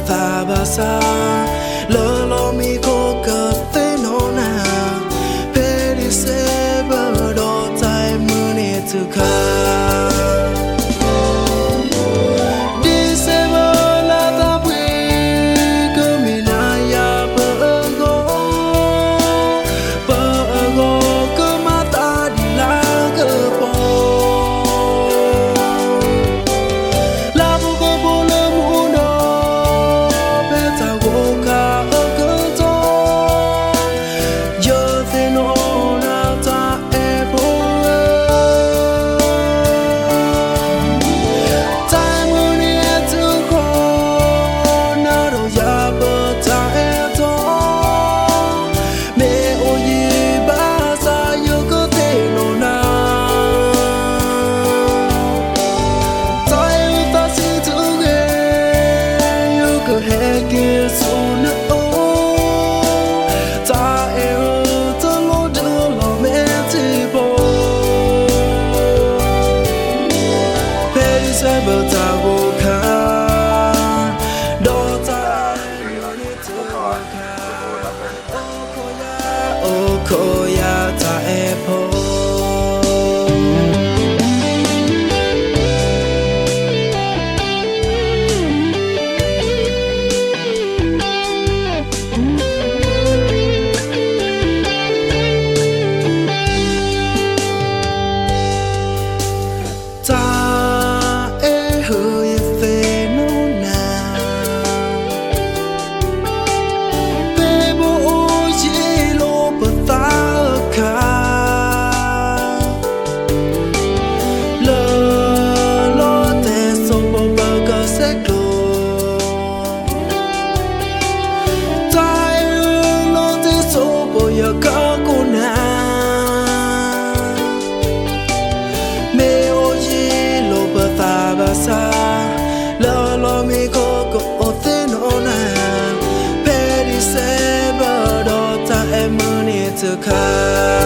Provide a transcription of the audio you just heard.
tha ba sa lo lo mi ko ka te no na pe di se ba do tai mu ne tu ka Koya ta epo ta e hu ye fe no na pe bo o ye lo pa ta ka lo lo te so bo ba ka se ko ta e lo te so bo ya ka ko na sa lo lo mi ko ko o te no na pe di se ba do ta e mu ni tu ka